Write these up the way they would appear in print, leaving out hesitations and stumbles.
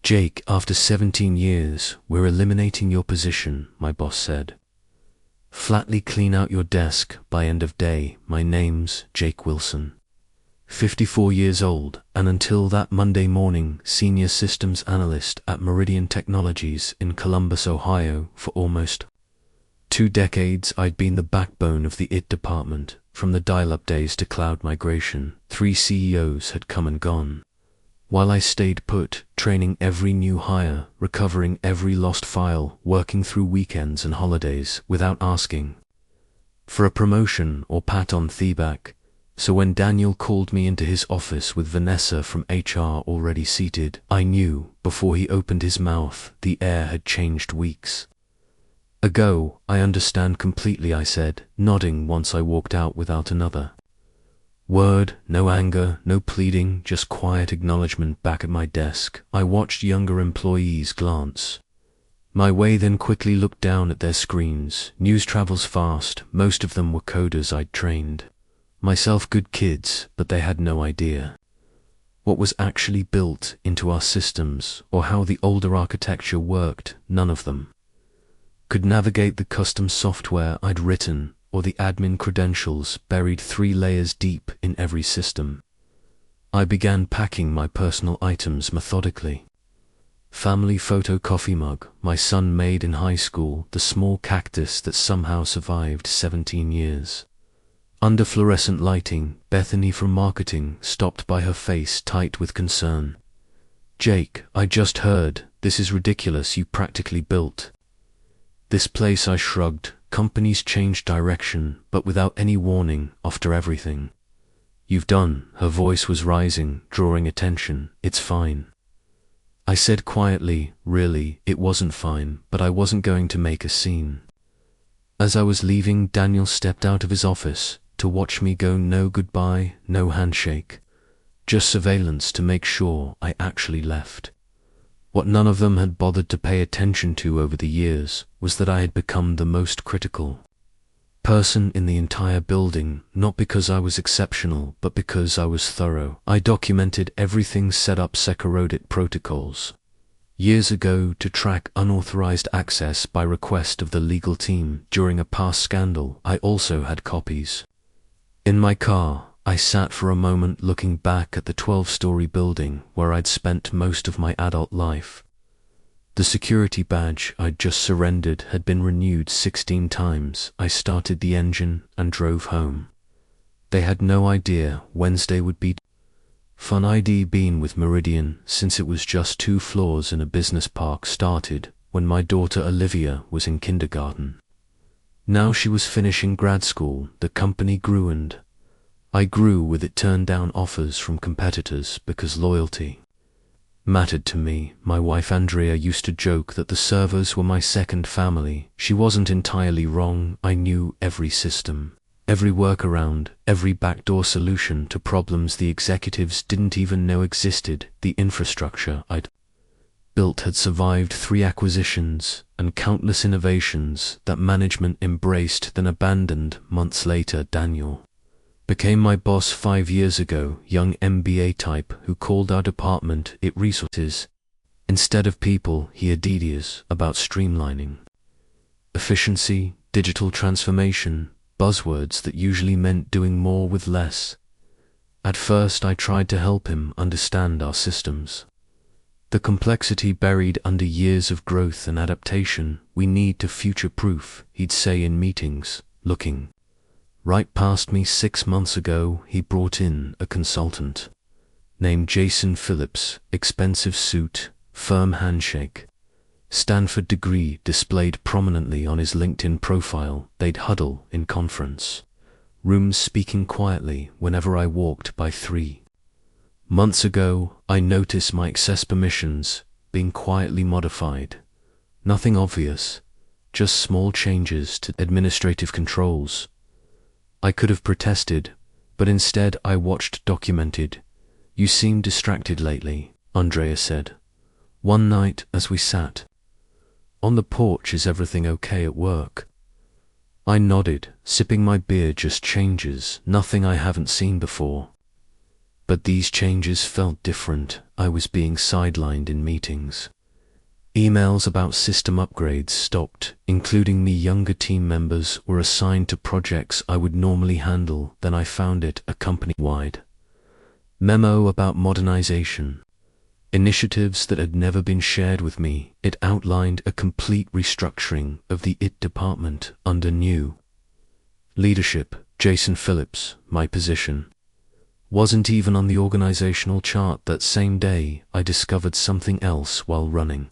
Jake, after 17 years, we're eliminating your position, my boss said. Flatly clean out your desk by end of day. My name's Jake Wilson. 54 years old, and until that Monday morning, senior systems analyst at Meridian Technologies in Columbus, Ohio. For almost 2 decades, I'd been the backbone of the IT department. From the dial-up days to cloud migration, 3 CEOs had come and gone. While I stayed put, training every new hire, recovering every lost file, working through weekends and holidays without asking for a promotion or pat on the back. So when Daniel called me into his office with Vanessa from HR already seated, I knew, before he opened his mouth, the air had changed weeks ago. I understand completely, I said, nodding once I walked out without another word. No anger, no pleading, just quiet acknowledgement. Back at my desk, I watched younger employees glance my way, then quickly looked down at their screens. News travels fast. Most of them were coders I'd trained myself, good kids, but they had no idea what was actually built into our systems or how the older architecture worked. None of them could navigate the custom software I'd written or the admin credentials buried 3 layers deep in every system. I began packing my personal items methodically. Family photo coffee mug my son made in high school, the small cactus that somehow survived 17 years. Under fluorescent lighting, Bethany from marketing stopped by, her face tight with concern. Jake, I just heard, this is ridiculous. You practically built this place. I shrugged. Companies change direction, but without any warning, after everything you've done. Her voice was rising, drawing attention. It's fine, I said quietly. Really, it wasn't fine, but I wasn't going to make a scene. As I was leaving, Daniel stepped out of his office to watch me go. No goodbye, no handshake, just surveillance to make sure I actually left. What none of them had bothered to pay attention to over the years was that I had become the most critical person in the entire building, not because I was exceptional, but because I was thorough. I documented everything, set up secure audit protocols years ago to track unauthorized access by request of the legal team during a past scandal. I also had copies in my car. I sat for a moment looking back at the 12-story building where I'd spent most of my adult life. The security badge I'd just surrendered had been renewed 16 times. I started the engine and drove home. They had no idea Wednesday would be fun. I'd been with Meridian since it was just 2 floors in a business park. Started when my daughter Olivia was in kindergarten. Now she was finishing grad school. The company grew and I grew with it. Turned down offers from competitors because loyalty mattered to me. My wife Andrea used to joke that the servers were my second family. She wasn't entirely wrong. I knew every system, every workaround, every backdoor solution to problems the executives didn't even know existed. The infrastructure I'd built had survived 3 acquisitions and countless innovations that management embraced then abandoned. Months later, Daniel became my boss 5 years ago. Young MBA type who called our department it resources instead of people. He had ideas about streamlining, efficiency, digital transformation, buzzwords that usually meant doing more with less. At first I tried to help him understand our systems, the complexity buried under years of growth and adaptation. We need to future-proof, he'd say in meetings, looking right past me. 6 months ago, he brought in a consultant named Jason Phillips. Expensive suit, firm handshake, Stanford degree displayed prominently on his LinkedIn profile. They'd huddle in conference rooms, speaking quietly whenever I walked by. 3 months ago, I noticed my access permissions being quietly modified. Nothing obvious, just small changes to administrative controls. I could have protested, but instead I watched. Documented. You seem distracted lately, Andrea said one night as we sat on the porch. Is everything okay at work? I nodded, sipping my beer. Just changes, nothing I haven't seen before. But these changes felt different. I was being sidelined in meetings. Emails about system upgrades stopped, including me. Younger team members were assigned to projects I would normally handle. Then I found it a company-wide memo about modernization, initiatives that had never been shared with me. It outlined a complete restructuring of the IT department under new leadership. Jason Phillips, my position, wasn't even on the organizational chart. That same day, I discovered something else while running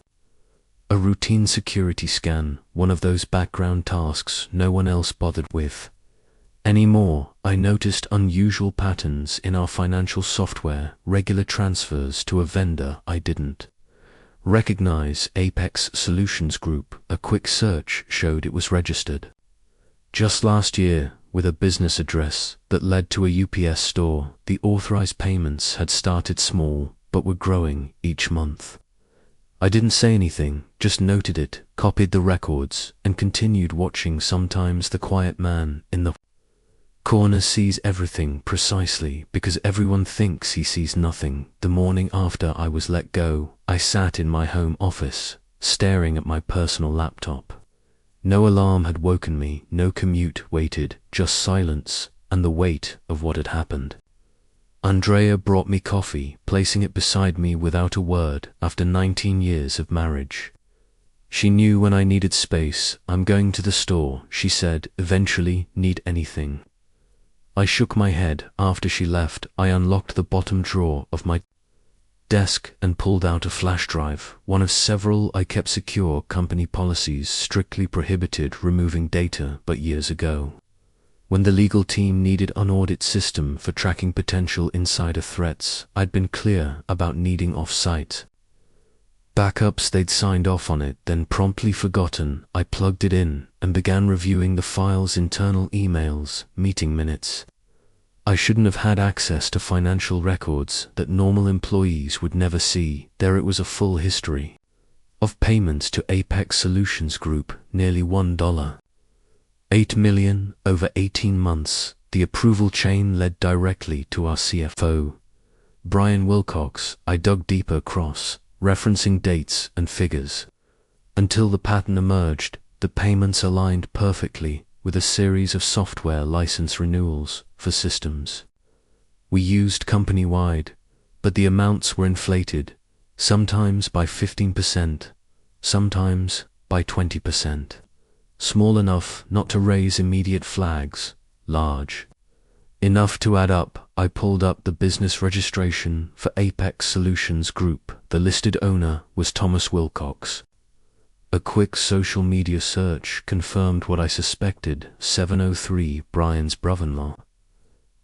a routine security scan, one of those background tasks no one else bothered with anymore. I noticed unusual patterns in our financial software, regular transfers to a vendor I didn't recognize, Apex Solutions Group. A quick search showed it was registered just last year with a business address that led to a UPS store. The authorized payments had started small, but were growing each month. I didn't say anything, just noted it, copied the records, and continued watching. Sometimes the quiet man in the corner sees everything precisely because everyone thinks he sees nothing. The morning after I was let go, I sat in my home office, staring at my personal laptop. No alarm had woken me, no commute waited, just silence and the weight of what had happened. Andrea brought me coffee, placing it beside me without a word. After 19 years of marriage, she knew when I needed space. I'm going to the store, she said, eventually. Need anything? I shook my head. After she left, I unlocked the bottom drawer of my desk and pulled out a flash drive, one of several I kept secure. Company policies strictly prohibited removing data, but years ago, when the legal team needed an audit system for tracking potential insider threats, I'd been clear about needing off-site backups. They'd signed off on it, then promptly forgotten. I plugged it in and began reviewing the files, internal emails, meeting minutes. I shouldn't have had access to financial records that normal employees would never see. There it was, a full history of payments to Apex Solutions Group, nearly $1.8 million over 18 months. The approval chain led directly to our CFO, Brian Wilcox. I dug deeper, cross-referencing dates and figures, until the pattern emerged. The payments aligned perfectly with a series of software license renewals for systems we used company-wide, but the amounts were inflated, sometimes by 15%, sometimes by 20%. Small enough not to raise immediate flags, large enough to add up. I pulled up the business registration for Apex Solutions Group. The listed owner was Thomas Wilcox. A quick social media search confirmed what I suspected. 703, Brian's brother-in-law.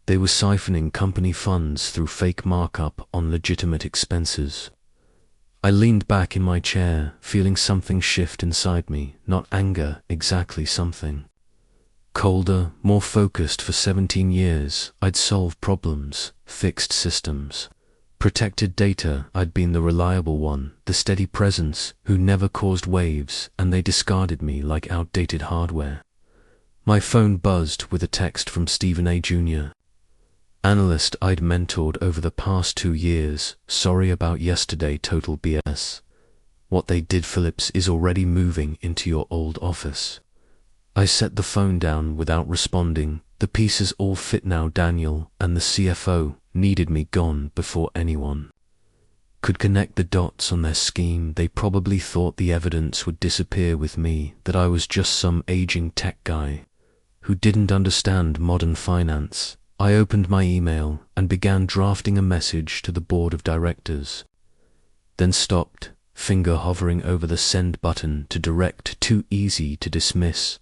They were siphoning company funds through fake markup on legitimate expenses. I leaned back in my chair, feeling something shift inside me. Not anger, exactly, something colder, more focused. For 17 years, I'd solved problems, fixed systems, protected data. I'd been the reliable one, the steady presence who never caused waves, and they discarded me like outdated hardware. My phone buzzed with a text from Stephen A. Jr., analyst I'd mentored over the past 2 years. Sorry about yesterday, total BS. What they did, Phillips, is already moving into your old office. I set the phone down without responding. The pieces all fit now. Daniel and the CFO needed me gone before anyone could connect the dots on their scheme. They probably thought the evidence would disappear with me, that I was just some aging tech guy who didn't understand modern finance. I opened my email and began drafting a message to the board of directors, then stopped, finger hovering over the send button to direct. Too easy to dismiss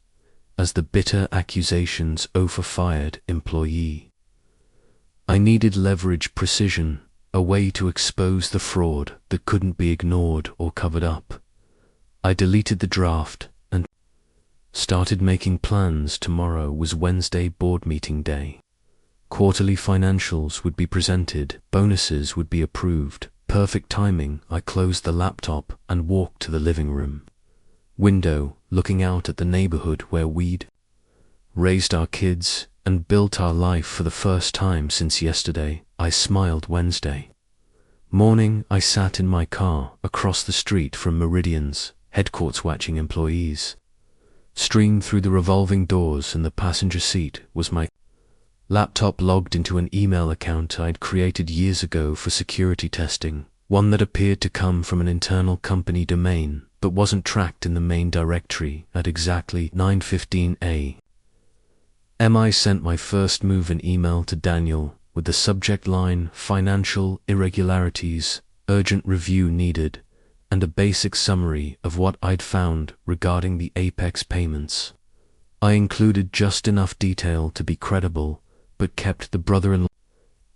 as the bitter accusations of a fired employee. I needed leverage, precision, a way to expose the fraud that couldn't be ignored or covered up. I deleted the draft and started making plans. Tomorrow was Wednesday, board meeting day. Quarterly financials would be presented, bonuses would be approved. Perfect timing. I closed the laptop and walked to the living room window, looking out at the neighborhood where we'd raised our kids. and built our life for the first time since yesterday. I smiled. Wednesday morning, I sat in my car across the street from Meridian's headquarters watching employees stream through the revolving doors, and the passenger seat was my laptop logged into an email account I'd created years ago for security testing, one that appeared to come from an internal company domain but wasn't tracked in the main directory at exactly 9:15 a.m. I sent my first move-in email to Daniel with the subject line "Financial Irregularities, Urgent Review Needed," and a basic summary of what I'd found regarding the Apex payments. I included just enough detail to be credible, but kept the brother-in-law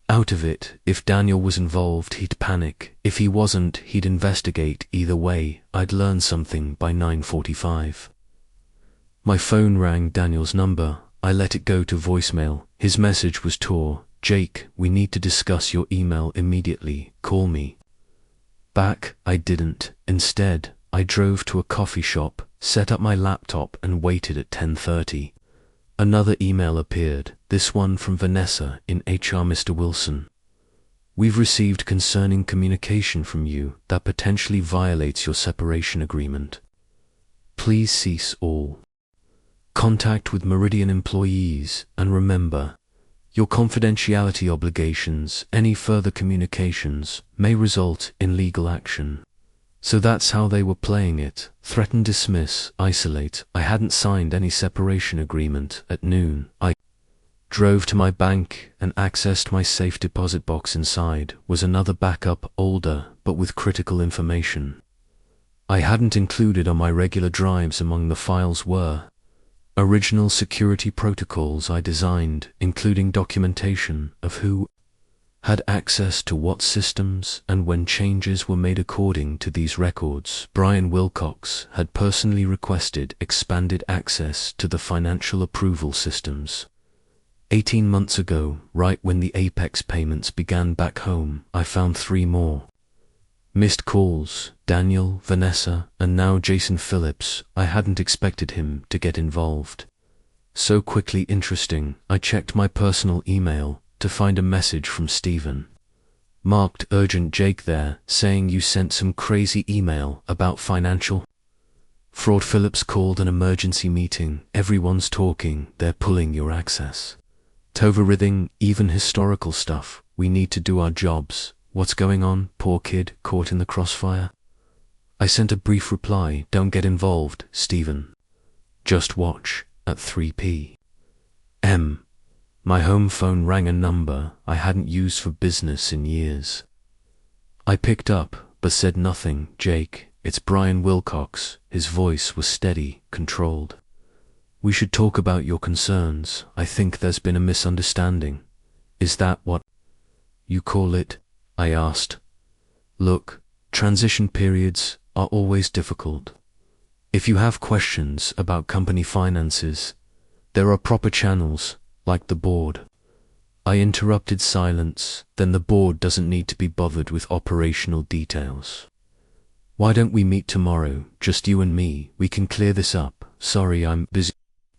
out of it. If Daniel was involved, he'd panic. If he wasn't, he'd investigate. Either way, I'd learn something by 9:45. My phone rang. Daniel's number. I let it go to voicemail. His message was tore. "Jake, we need to discuss your email immediately. Call me back." I didn't. Instead, I drove to a coffee shop, set up my laptop, and waited. At 10:30. Another email appeared, this one from Vanessa in HR. "Mr. Wilson, we've received concerning communication from you that potentially violates your separation agreement. Please cease all contact with Meridian employees, and remember your confidentiality obligations. Any further communications may result in legal action." So that's how they were playing it. Threaten, dismiss, isolate. I hadn't signed any separation agreement. At noon, I drove to my bank and accessed my safe deposit box. Inside was another backup, older, but with critical information I hadn't included on my regular drives. Among the files were original security protocols I designed, including documentation of who had access to what systems and when changes were made. According to these records, Brian Wilcox had personally requested expanded access to the financial approval systems 18 months ago, right when the Apex payments began. Back home, I found 3 more missed calls: Daniel, Vanessa, and now Jason Phillips. I hadn't expected him to get involved so quickly. Interesting. I checked my personal email to find a message from Stephen, marked urgent. "Jake there, saying you sent some crazy email about financial fraud. Phillips called an emergency meeting. Everyone's talking. They're pulling your access. Everything, even historical stuff. We need to do our jobs. What's going on? Poor kid, caught in the crossfire." I sent a brief reply. "Don't get involved, Stephen. Just watch." At 3 p.m. my home phone rang, a number I hadn't used for business in years. I picked up, but said nothing. "Jake, it's Brian Wilcox." His voice was steady, controlled. "We should talk about your concerns. I think there's been a misunderstanding." "Is that what you call it?" I asked. "Look, transition periods are always difficult. If you have questions about company finances, there are proper channels, like the board." I interrupted. Silence. "Then the board doesn't need to be bothered with operational details. Why don't we meet tomorrow, just you and me? We can clear this up." "Sorry, I'm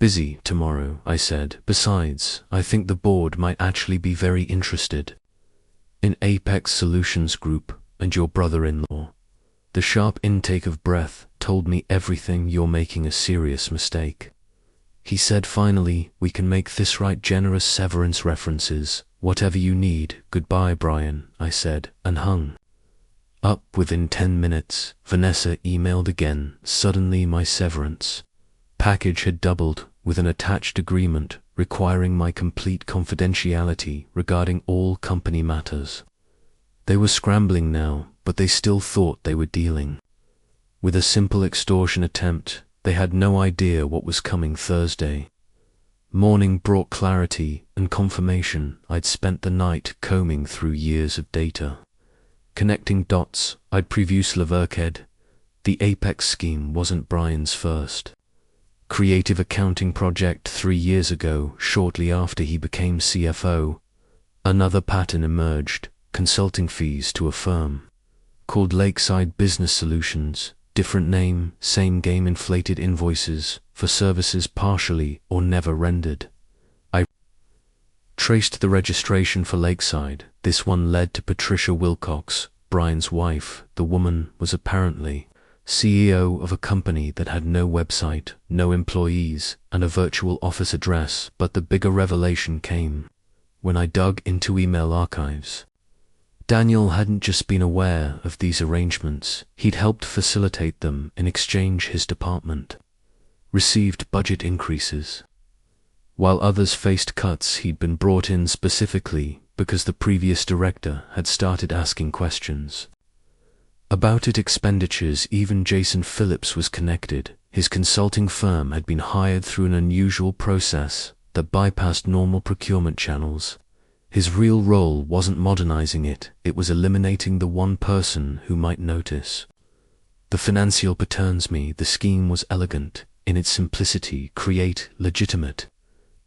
busy tomorrow," I said. "Besides, I think the board might actually be very interested in Apex Solutions Group and your brother-in-law." The sharp intake of breath told me everything. "You're making a serious mistake," he said finally. "We can make this right. Generous severance references, whatever you need." "Goodbye, Brian," I said, and hung up. Within 10 minutes, Vanessa emailed again. Suddenly my severance package had doubled, with an attached agreement requiring my complete confidentiality regarding all company matters. They were scrambling now, but they still thought they were dealing with a simple extortion attempt. They had no idea what was coming. Thursday morning brought clarity and confirmation. I'd spent the night combing through years of data, connecting dots I'd previously worked. The Apex scheme wasn't Brian's first creative accounting project. 3 years ago, shortly after he became CFO, another pattern emerged: consulting fees to a firm called Lakeside Business Solutions. Different name, same game. Inflated invoices for services partially or never rendered. I Traced the registration for Lakeside. This one led to Patricia Wilcox, Brian's wife. The woman was apparently CEO of a company that had no website, no employees, and a virtual office address. But the bigger revelation came when I dug into email archives. Daniel hadn't just been aware of these arrangements, he'd helped facilitate them. In exchange, his department received budget increases. While others faced cuts, he'd been brought in specifically because the previous director had started asking questions about its expenditures. Even Jason Phillips was connected. His consulting firm had been hired through an unusual process that bypassed normal procurement channels. His real role wasn't modernizing it, it was eliminating the one person who might notice. The financial patterns me. The scheme was elegant in its simplicity. Create legitimate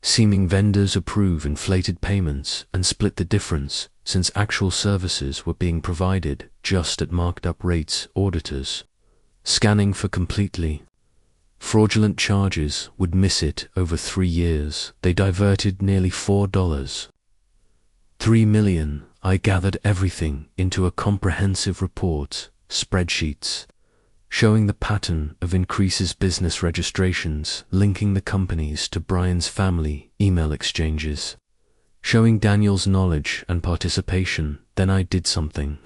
seeming vendors, approve inflated payments, and split the difference, since actual services were being provided just at marked up rates. Auditors scanning for completely fraudulent charges would miss it. Over 3 years, they diverted nearly $4.3 million. I gathered everything into a comprehensive report, spreadsheets, showing the pattern of increases, business registrations, linking the companies to Brian's family, email exchanges, showing Daniel's knowledge and participation. Then I did something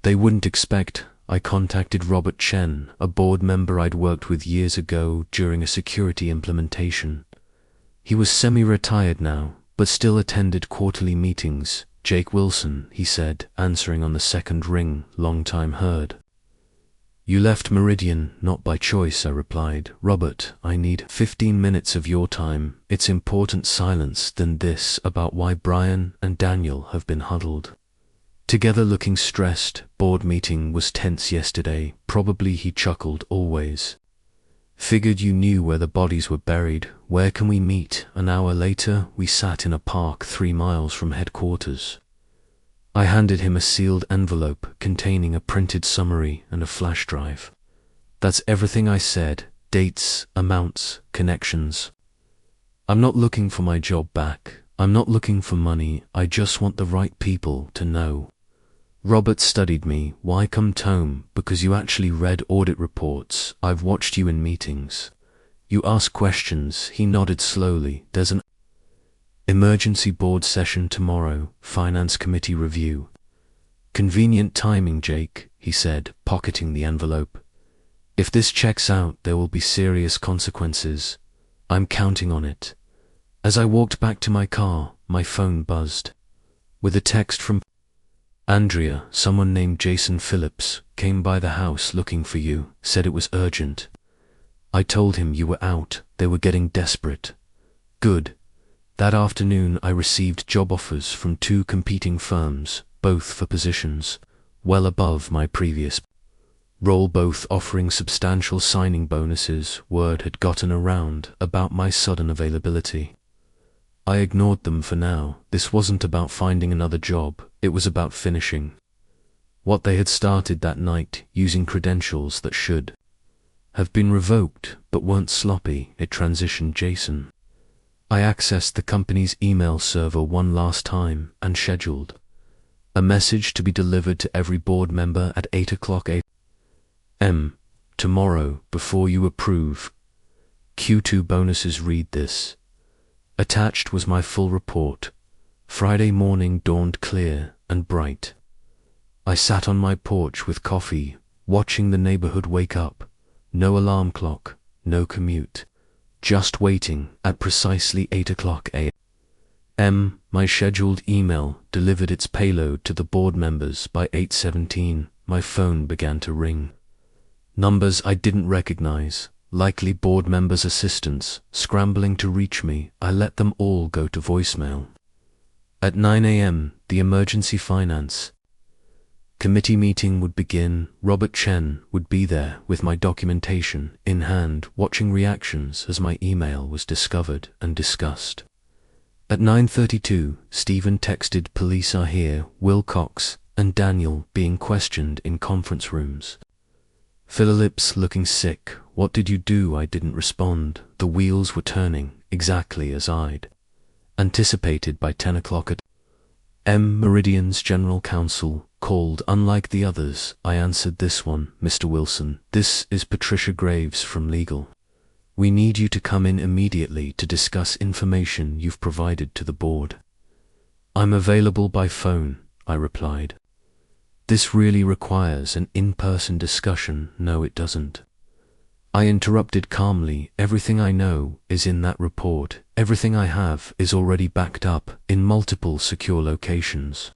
they wouldn't expect. I contacted Robert Chen, a board member I'd worked with years ago during a security implementation. He was semi-retired now, but still attended quarterly meetings. Jake Wilson, he said, answering on the second ring. Long time heard. You left Meridian, not by choice, I replied. Robert, I need 15 minutes of your time. It's important silence than this about why Brian and Daniel have been huddled together, looking stressed. Board meeting was tense yesterday. Probably, he chuckled. Always. Figured you knew where the bodies were buried. Where can we meet? An hour later, we sat in a park 3 miles from headquarters. I handed him a sealed envelope containing a printed summary and a flash drive. That's everything I said. Dates, amounts, connections. I'm not looking for my job back. I'm not looking for money. I just want the right people to know. Robert studied me. Why come home? Because you actually read audit reports. I've watched you in meetings. You ask questions. He nodded slowly. There's an emergency board session tomorrow, finance committee review. Convenient timing, Jake, he said, pocketing the envelope. If this checks out, there will be serious consequences. I'm counting on it. As I walked back to my car, my phone buzzed with a text from Andrea. Someone named Jason Phillips came by the house looking for you, said it was urgent. I told him you were out. They were getting desperate. Good. That afternoon I received job offers from 2 competing firms, both for positions well above my previous role, both offering substantial signing bonuses. Word had gotten around about my sudden availability. I ignored them for now. This wasn't about finding another job, it was about finishing what they had started that night, using credentials that should have been revoked but weren't sloppy. It transitioned Jason. I accessed the company's email server one last time and scheduled a message to be delivered to every board member at 8 a.m. tomorrow. Before you approve Q2 bonuses, read this. Attached was my full report. Friday morning dawned clear and bright. I sat on my porch with coffee, watching the neighborhood wake up. No alarm clock, no commute. Just waiting. At precisely 8 a.m., my scheduled email delivered its payload to the board members. By 8:17, my phone began to ring. Numbers I didn't recognize, likely board members' assistants, scrambling to reach me. I let them all go to voicemail. At 9 a.m., the emergency finance committee meeting would begin. Robert Chen would be there with my documentation in hand, watching reactions as my email was discovered and discussed. At 9:32, Stephen texted, police are here, Wilcox and Daniel being questioned in conference rooms. Phillips looking sick. What did you do? I didn't respond. The wheels were turning, exactly as I'd anticipated by 10 o'clock at M. Meridian's general counsel called. Unlike the others, I answered. This one, Mr. Wilson. This is Patricia Graves from legal. We need you to come in immediately to discuss information you've provided to the board. I'm available by phone, I replied. This really requires an in-person discussion. No, it doesn't. I interrupted calmly. Everything I know is in that report. Everything I have is already backed up in multiple secure locations.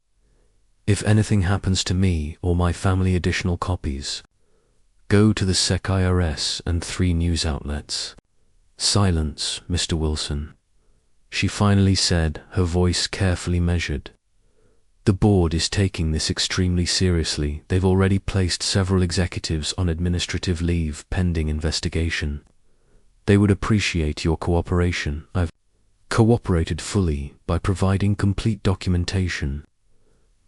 If anything happens to me or my family, additional copies go to the SEC, IRS, and 3 news outlets. Silence, Mr. Wilson, she finally said, her voice carefully measured. The board is taking this extremely seriously. They've already placed several executives on administrative leave pending investigation. They would appreciate your cooperation. I've cooperated fully by providing complete documentation.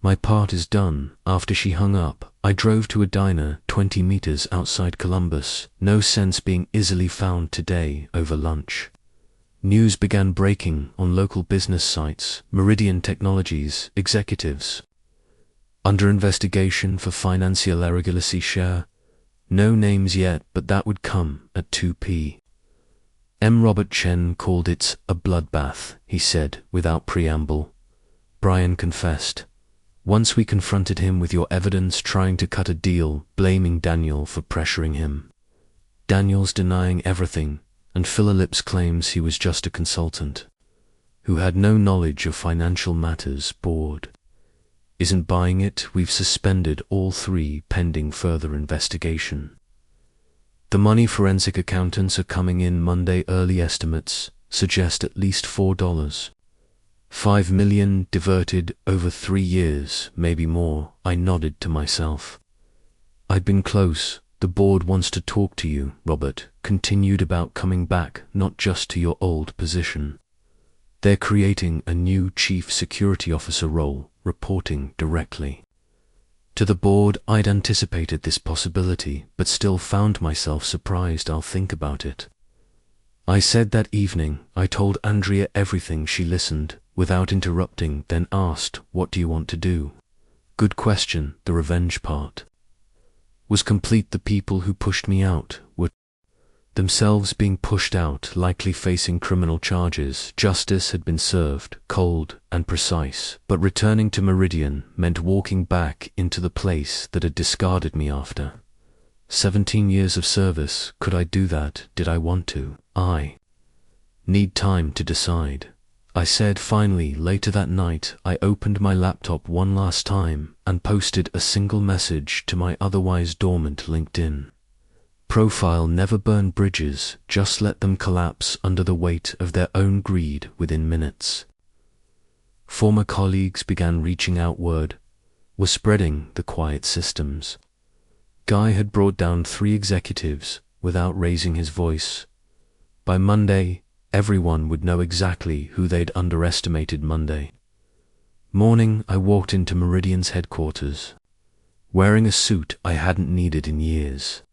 My part is done. After she hung up, I drove to a diner 20 meters outside Columbus. No sense being easily found today over lunch. News began breaking on local business sites. Meridian Technologies executives under investigation for financial irregularity. Share no names yet, but that would come at 2 p.m. Robert Chen called it a bloodbath, he said without preamble. Brian confessed. Once we confronted him with your evidence, trying to cut a deal, blaming Daniel for pressuring him. Daniel's denying everything, and Phillips claims he was just a consultant who had no knowledge of financial matters. Board isn't buying it. We've suspended all 3 pending further investigation. The money forensic accountants are coming in Monday. Early estimates suggest at least $4.5 million diverted over 3 years, maybe more. I nodded to myself. I'd been close. The board wants to talk to you, Robert continued, about coming back, not just to your old position. They're creating a new chief security officer role, reporting directly to the board. I'd anticipated this possibility, but still found myself surprised. I'll think about it, I said that evening. I told Andrea everything. She listened without interrupting, then asked, what do you want to do? Good question. The revenge part was complete. The people who pushed me out were themselves being pushed out, likely facing criminal charges. Justice had been served, cold and precise, but returning to Meridian meant walking back into the place that had discarded me after 17 years of service. Could I do that? Did I want to? I need time to decide, I said finally. Later that night, I opened my laptop one last time and posted a single message to my otherwise dormant LinkedIn profile. Never burn bridges, just let them collapse under the weight of their own greed. Within minutes, former colleagues began reaching out. Word was spreading. The quiet systems guy had brought down 3 executives without raising his voice. By Monday, everyone would know exactly who they'd underestimated. Monday morning, I walked into Meridian's headquarters, wearing a suit I hadn't needed in years.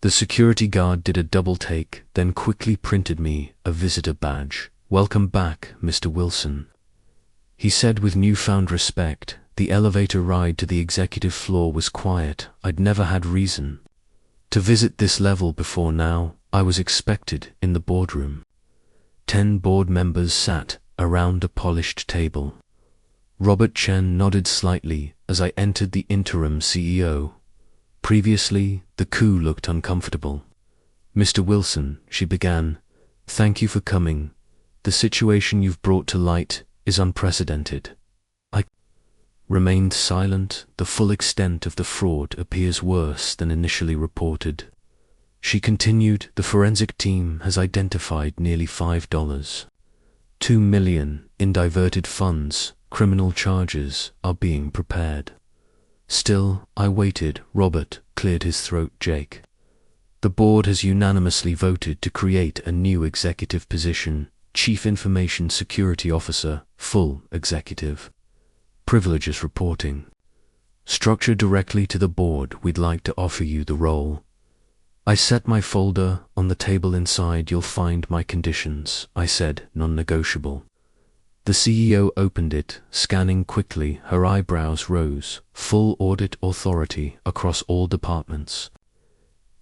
The security guard did a double take, then quickly printed me a visitor badge. Welcome back, Mr. Wilson, he said with newfound respect. The elevator ride to the executive floor was quiet. I'd never had reason to visit this level before. Now I was expected in the boardroom. 10 board members sat around a polished table. Robert Chen nodded slightly as I entered. The interim CEO. Previously, the coup looked uncomfortable. Mr. Wilson, she began, thank you for coming. The situation you've brought to light is unprecedented. I remained silent. The full extent of the fraud appears worse than initially reported. She continued, the forensic team has identified nearly $5.2 million in diverted funds. Criminal charges are being prepared. Still, I waited. Robert cleared his throat. Jake, the board has unanimously voted to create a new executive position, Chief Information Security Officer, full executive privileges reporting structure directly to the board. We'd like to offer you the role. I set my folder on the table. Inside you'll find my conditions, I said, non-negotiable. The CEO opened it, scanning quickly. Her eyebrows rose. Full audit authority across all departments.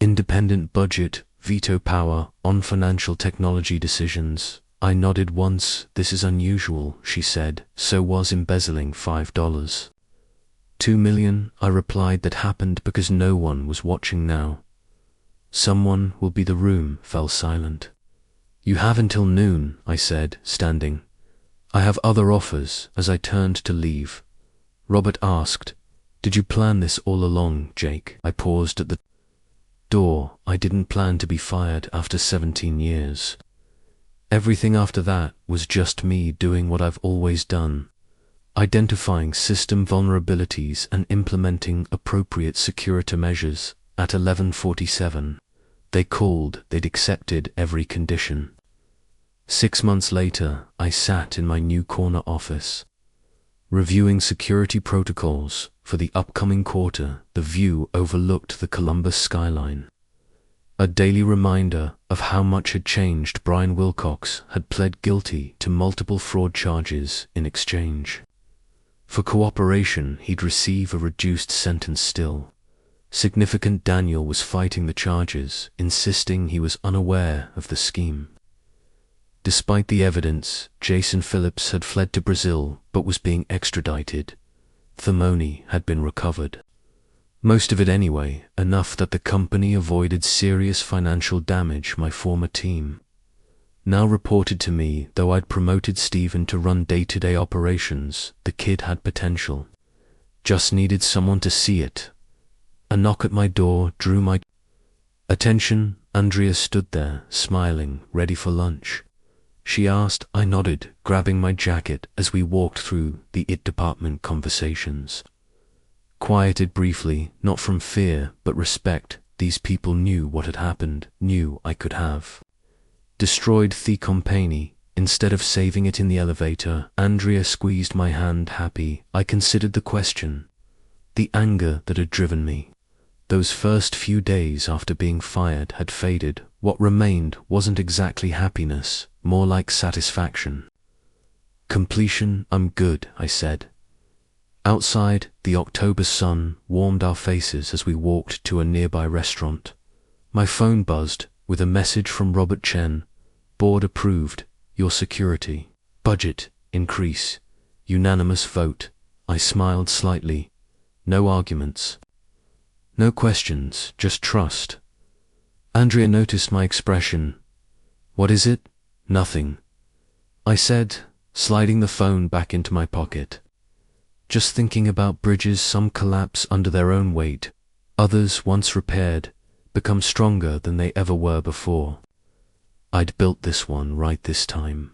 Independent budget, veto power on financial technology decisions. I nodded once. This is unusual, she said. So was embezzling $5. 2 million, I replied. That happened because no one was watching now. Someone will be. The room fell silent. You have until noon, I said, standing. I have other offers. As I turned to leave, Robert asked, Did you plan this all along, Jake? I paused at the door. I didn't plan to be fired after 17 years. Everything after that was just me doing what I've always done, identifying system vulnerabilities and implementing appropriate security measures. At 11:47, they called. They'd accepted every condition. 6 months later, I sat in my new corner office, reviewing security protocols for the upcoming quarter. The view overlooked the Columbus skyline, a daily reminder of how much had changed. Brian Wilcox had pled guilty to multiple fraud charges. In exchange for cooperation, he'd receive a reduced sentence. Still significant, Daniel was fighting the charges, insisting he was unaware of the scheme. Despite the evidence, Jason Phillips had fled to Brazil but was being extradited. The money had been recovered. Most of it anyway, enough that the company avoided serious financial damage. My former team now reported to me. Though I'd promoted Steven to run day-to-day operations, the kid had potential. Just needed someone to see it. A knock at my door drew my attention. Andrea stood there, smiling, ready for lunch. She asked. I nodded, grabbing my jacket as we walked through the IT department. Conversations quieted briefly, not from fear but respect. These people knew what had happened, knew I could have destroyed the company instead of saving it in the elevator. Andrea squeezed my hand, happy. I considered the question, the anger that had driven me. Those first few days after being fired had faded. What remained wasn't exactly happiness, more like satisfaction. Completion. I'm good, I said. Outside, the October sun warmed our faces as we walked to a nearby restaurant. My phone buzzed with a message from Robert Chen. Board approved. Your security budget increase. Unanimous vote. I smiled slightly. No arguments. No questions, just trust. Andrea noticed my expression. What is it? Nothing, I said, sliding the phone back into my pocket. Just thinking about bridges. Some collapse under their own weight. Others, once repaired, become stronger than they ever were before. I'd built this one right this time.